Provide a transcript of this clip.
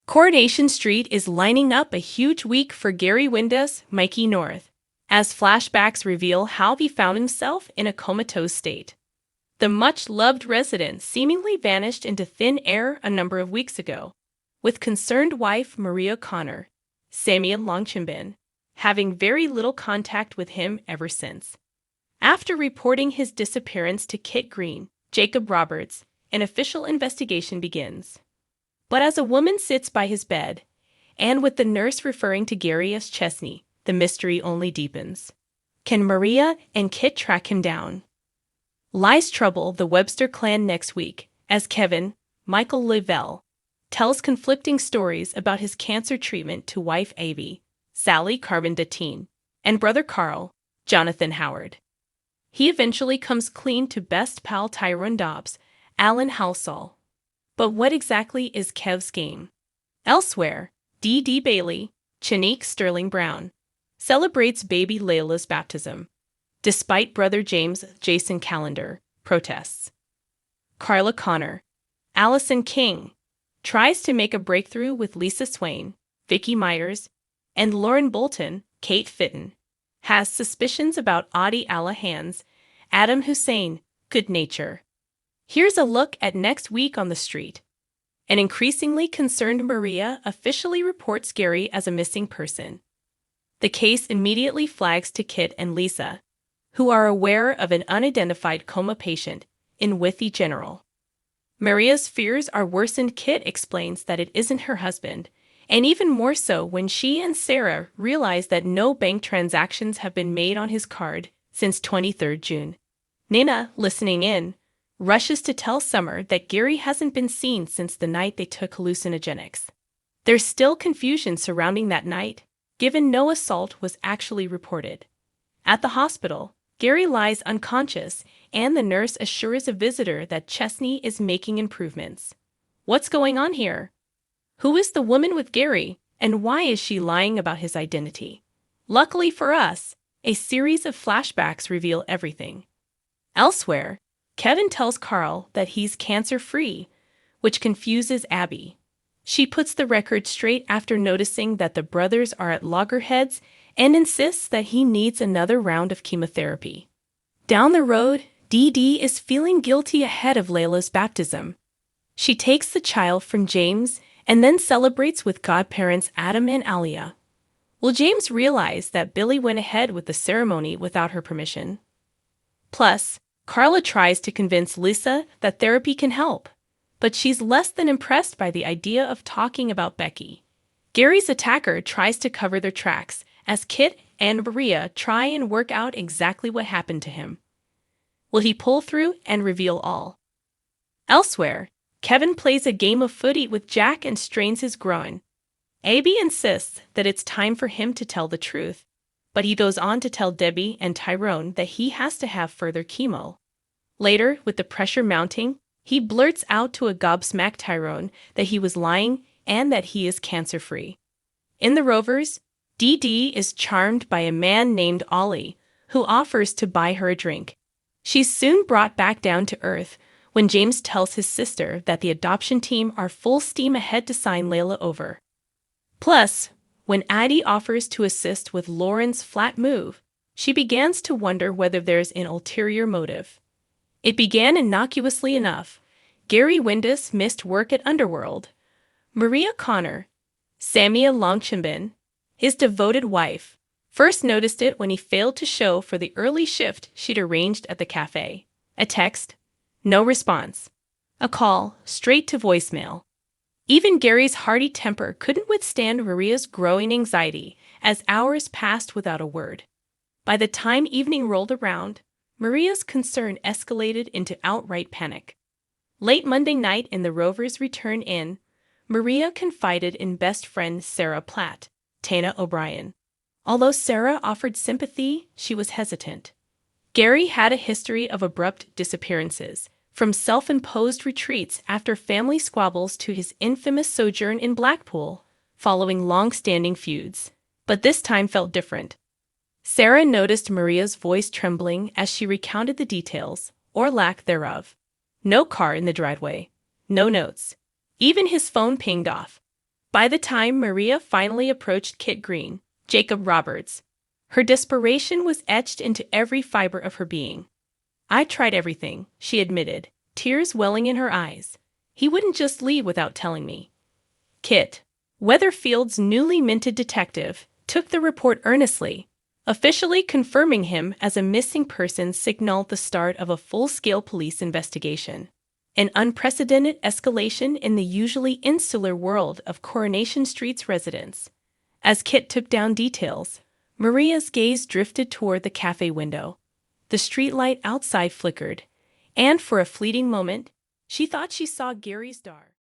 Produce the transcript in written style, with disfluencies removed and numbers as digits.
Coronation Street is lining up a huge week for Gary Windass, Mikey North, as flashbacks reveal how he found himself in a comatose state. The much-loved resident seemingly vanished into thin air a number of weeks ago, with concerned wife Maria Connor, Samia Longchimbin, having very little contact with him ever since. After reporting his disappearance to Kit Green, Jacob Roberts, an official investigation begins. But as a woman sits by his bed, and with the nurse referring to Gary as Chesney, the mystery only deepens. Can Maria and Kit track him down? Lies trouble the Webster clan next week, as Kevin, Michael Lavelle, tells conflicting stories about his cancer treatment to wife Avie, Sally Carbon-Datine, and brother Carl, Jonathan Howard. He eventually comes clean to best pal Tyrone Dobbs, Alan Halsall. But what exactly is Kev's game? Elsewhere, D.D. Bailey, Chanique Sterling Brown, celebrates baby Layla's baptism, despite brother Jason Callender, protests. Carla Connor, Allison King, tries to make a breakthrough with Lisa Swain, Vicky Myers, and Lauren Bolton, Kate Fitton, has suspicions about Adi Allahan's, Adam Hussein, Good Nature. Here's a look at next week on the street. An increasingly concerned Maria officially reports Gary as a missing person. The case immediately flags to Kit and Lisa, who are aware of an unidentified coma patient in Withy General. Maria's fears are worsened. Kit explains that it isn't her husband, and even more so when she and Sarah realize that no bank transactions have been made on his card since 23rd June. Nina, listening in, rushes to tell Summer that Gary hasn't been seen since the night they took hallucinogenics. There's still confusion surrounding that night, given no assault was actually reported. At the hospital, Gary lies unconscious, and the nurse assures a visitor that Chesney is making improvements. What's going on here? Who is the woman with Gary, and why is she lying about his identity? Luckily for us, a series of flashbacks reveal everything. Elsewhere, Kevin tells Carl that he's cancer-free, which confuses Abby. She puts the record straight after noticing that the brothers are at loggerheads and insists that he needs another round of chemotherapy. Down the road, Dee is feeling guilty ahead of Layla's baptism. She takes the child from James and then celebrates with godparents Adam and Alia. Will James realize that Billy went ahead with the ceremony without her permission? Plus, Carla tries to convince Lisa that therapy can help, but she's less than impressed by the idea of talking about Becky. Gary's attacker tries to cover their tracks as Kit and Maria try and work out exactly what happened to him. Will he pull through and reveal all? Elsewhere, Kevin plays a game of footy with Jack and strains his groin. Abby insists that it's time for him to tell the truth, but he goes on to tell Debbie and Tyrone that he has to have further chemo. Later, with the pressure mounting, he blurts out to a gobsmacked Tyrone that he was lying and that he is cancer-free. In the Rovers, Dee is charmed by a man named Ollie, who offers to buy her a drink. She's soon brought back down to earth when James tells his sister that the adoption team are full steam ahead to sign Layla over. Plus, when Addie offers to assist with Lauren's flat move, she begins to wonder whether there's an ulterior motive. It began innocuously enough. Gary Windass missed work at Underworld. Maria Connor, Samia Longchimbin, his devoted wife, first noticed it when he failed to show for the early shift she'd arranged at the cafe. A text, no response. A call, straight to voicemail. Even Gary's hearty temper couldn't withstand Maria's growing anxiety as hours passed without a word. By the time evening rolled around, Maria's concern escalated into outright panic. Late Monday night in the Rovers' return inn, Maria confided in best friend Sarah Platt, Tana O'Brien. Although Sarah offered sympathy, she was hesitant. Gary had a history of abrupt disappearances, from self-imposed retreats after family squabbles to his infamous sojourn in Blackpool, following long-standing feuds. But this time felt different. Sarah noticed Maria's voice trembling as she recounted the details, or lack thereof. No car in the driveway. No notes. Even his phone pinged off. By the time Maria finally approached Kit Green, Jacob Roberts, her desperation was etched into every fiber of her being. "I tried everything," she admitted, tears welling in her eyes. "He wouldn't just leave without telling me." Kit, Weatherfield's newly minted detective, took the report earnestly. Officially confirming him as a missing person signaled the start of a full-scale police investigation. An unprecedented escalation in the usually insular world of Coronation Street's residents. As Kit took down details, Maria's gaze drifted toward the cafe window. The streetlight outside flickered, and for a fleeting moment, she thought she saw Gary's daughter.